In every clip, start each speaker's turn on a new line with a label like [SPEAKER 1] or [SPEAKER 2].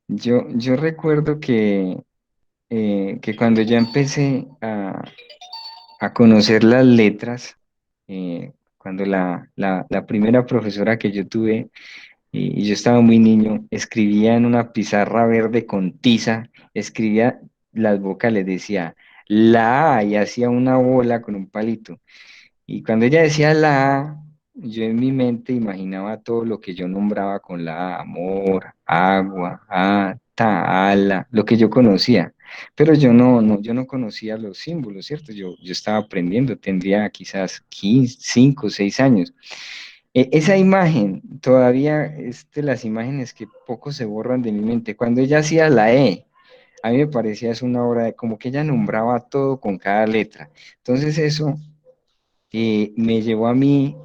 [SPEAKER 1] Yo recuerdo que cuando ya empecé a conocer las letras, cuando la primera profesora que yo tuve, y yo estaba muy niño, escribía en una pizarra verde con tiza, escribía las vocales, decía la A y hacía una bola con un palito. Y cuando ella decía la A, yo en mi mente imaginaba todo lo que yo nombraba con la A, amor, agua, ala, lo que yo conocía. Pero yo no conocía los símbolos, ¿cierto? Yo estaba aprendiendo, tendría quizás 15, 5, 6 años. Esa imagen todavía es de las imágenes que poco se borran de mi mente. Cuando ella hacía la E, a mí me parecía es una obra de como que ella nombraba todo con cada letra. Entonces eso me llevó a mí,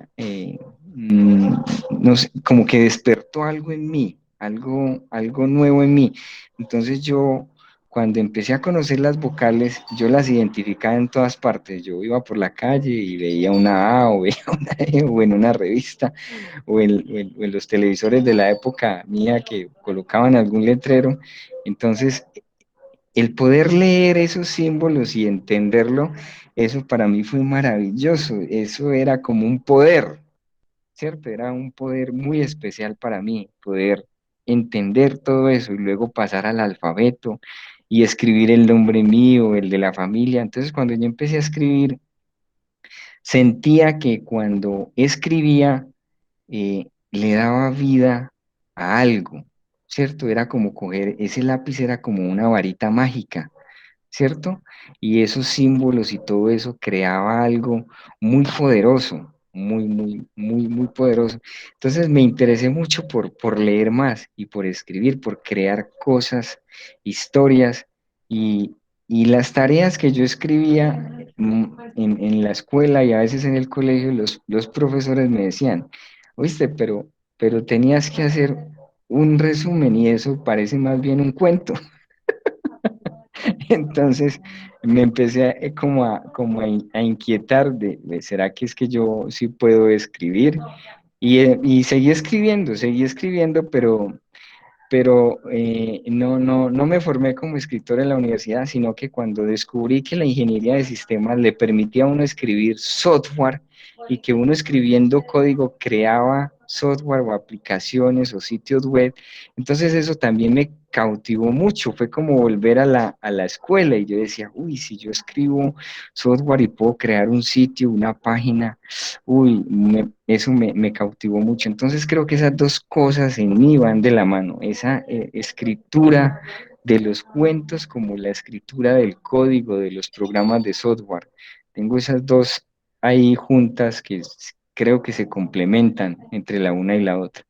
[SPEAKER 1] no sé, como que despertó algo en mí, algo nuevo en mí. Entonces yo, cuando empecé a conocer las vocales, yo las identificaba en todas partes. Yo iba por la calle y veía una A o veía una E o en una revista o en los televisores de la época mía que colocaban algún letrero. Entonces el poder leer esos símbolos y entenderlo, eso para mí fue maravilloso. Eso era como un poder, ¿cierto? Era un poder muy especial para mí, poder entender todo eso y luego pasar al alfabeto y escribir el nombre mío, el de la familia. Entonces, cuando yo empecé a escribir, sentía que cuando escribía, le daba vida a algo, ¿cierto? Era como coger, ese lápiz era como una varita mágica, ¿cierto? Y esos símbolos y todo eso creaba algo muy poderoso, muy poderoso. Entonces me interesé mucho por leer más y por escribir, por crear cosas, historias y las tareas que yo escribía en la escuela y a veces en el colegio, los profesores me decían, oíste, pero tenías que hacer un resumen y eso parece más bien un cuento. Entonces me empecé a inquietar ¿será que es que yo sí puedo escribir? Y seguí escribiendo, pero no me formé como escritor en la universidad, sino que cuando descubrí que la ingeniería de sistemas le permitía a uno escribir software y que uno escribiendo código creaba software o aplicaciones o sitios web, entonces eso también me cautivó mucho, fue como volver a la escuela y yo decía, uy, si yo escribo software y puedo crear un sitio, una página, uy, eso me cautivó mucho. Entonces creo que esas dos cosas en mí van de la mano, esa escritura de los cuentos como la escritura del código de los programas de software. Tengo esas dos ahí juntas que creo que se complementan entre la una y la otra.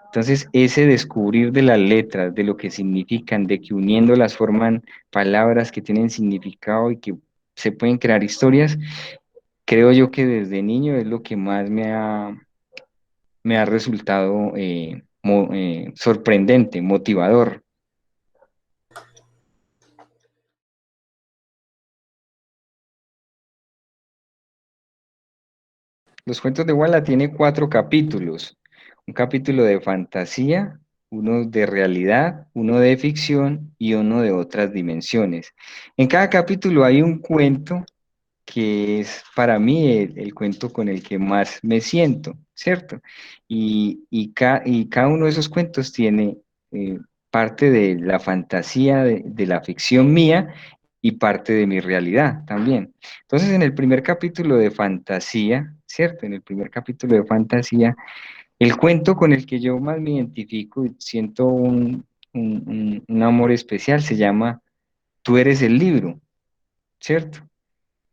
[SPEAKER 1] Entonces, ese descubrir de las letras, de lo que significan, de que uniéndolas forman palabras que tienen significado y que se pueden crear historias, creo yo que desde niño es lo que más me ha resultado sorprendente, motivador. Los cuentos de Walla tiene 4 capítulos. Un capítulo de fantasía, uno de realidad, uno de ficción y uno de otras dimensiones. En cada capítulo hay un cuento que es para mí el cuento con el que más me siento, ¿cierto? Y cada uno de esos cuentos tiene parte de la fantasía, de la ficción mía y parte de mi realidad también. Entonces, en el primer capítulo de fantasía, ¿cierto? En el primer capítulo de fantasía, el cuento con el que yo más me identifico y siento un amor especial se llama Tú eres el libro, ¿cierto?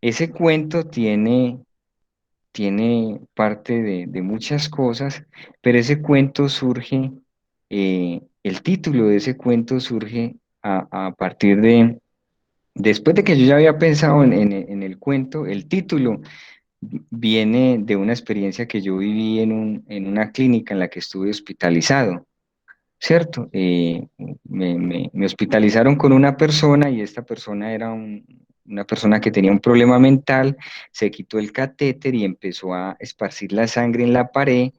[SPEAKER 1] Ese cuento tiene parte de muchas cosas, pero ese cuento surge, el título de ese cuento surge a partir después de que yo ya había pensado en el cuento, el título viene de una experiencia que yo viví en una clínica en la que estuve hospitalizado. ¿Cierto? Me hospitalizaron con una persona y esta persona era una persona que tenía un problema mental, se quitó el catéter y empezó a esparcir la sangre en la pared,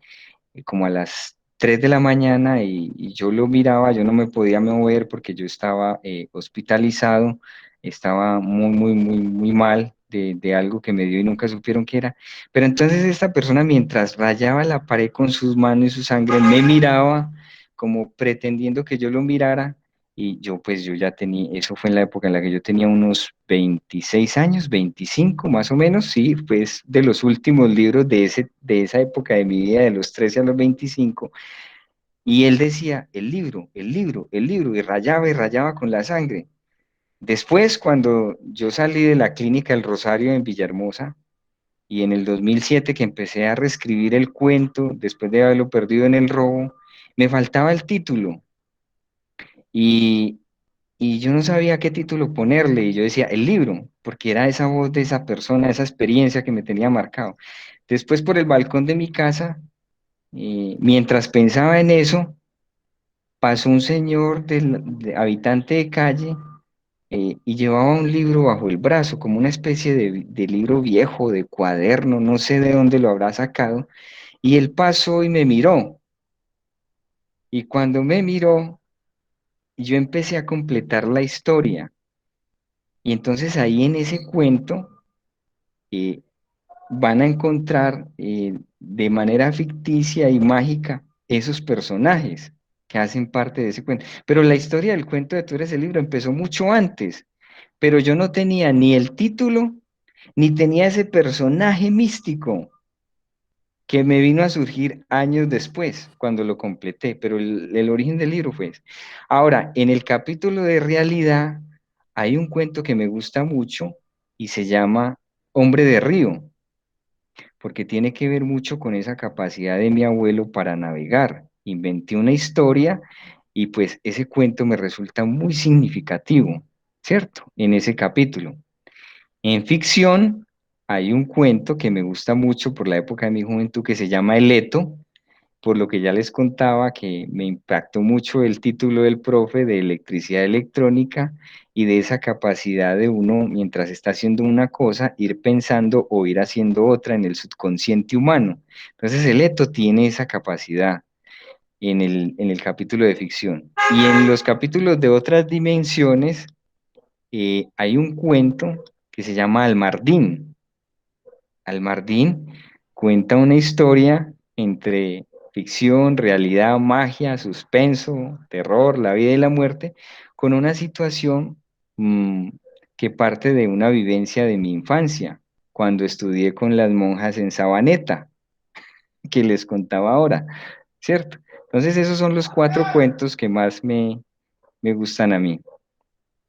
[SPEAKER 1] como a las 3 de la mañana y yo lo miraba, yo no me podía mover porque yo estaba hospitalizado, estaba muy mal de algo que me dio y nunca supieron qué era. Pero entonces esta persona, mientras rayaba la pared con sus manos y su sangre, me miraba como pretendiendo que yo lo mirara. Y yo, pues yo ya tenía, eso fue en la época en la que yo tenía unos 26 años, 25 más o menos, sí, pues de los últimos libros de esa época de mi vida, de los 13 a los 25. Y él decía, el libro, el libro, el libro, y rayaba con la sangre. Después, cuando yo salí de la clínica El Rosario en Villahermosa, y en el 2007 que empecé a reescribir el cuento, después de haberlo perdido en el robo, me faltaba el título. Y, y yo no sabía qué título ponerle, y yo decía, el libro, porque era esa voz de esa persona, esa experiencia que me tenía marcado. Después, por el balcón de mi casa, mientras pensaba en eso, pasó un señor habitante de calle y llevaba un libro bajo el brazo, como una especie de libro viejo, de cuaderno, no sé de dónde lo habrá sacado, y él pasó y me miró, y cuando me miró, yo empecé a completar la historia, y entonces ahí en ese cuento eh, van a encontrar de manera ficticia y mágica esos personajes que hacen parte de ese cuento. Pero la historia del cuento de Tú eres el libro empezó mucho antes, pero yo no tenía ni el título, ni tenía ese personaje místico que me vino a surgir años después, cuando lo completé, pero el origen del libro fue ese. Ahora, en el capítulo de realidad hay un cuento que me gusta mucho y se llama Hombre de Río, porque tiene que ver mucho con esa capacidad de mi abuelo para navegar. Inventé una historia y pues ese cuento me resulta muy significativo, ¿cierto? En ese capítulo. En ficción hay un cuento que me gusta mucho por la época de mi juventud que se llama El Eto, por lo que ya les contaba que me impactó mucho el título del profe de electricidad electrónica y de esa capacidad de uno, mientras está haciendo una cosa, ir pensando o ir haciendo otra en el subconsciente humano. Entonces el Eto tiene esa capacidad en el capítulo de ficción. Y en los capítulos de otras dimensiones hay un cuento que se llama Almardín. Almardín cuenta una historia entre ficción, realidad, magia, suspenso, terror, la vida y la muerte, con una situación mm, que parte de una vivencia de mi infancia, cuando estudié con las monjas en Sabaneta, que les contaba ahora, ¿cierto? Entonces esos son los cuatro cuentos que más me gustan a mí,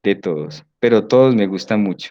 [SPEAKER 1] de todos, pero todos me gustan mucho.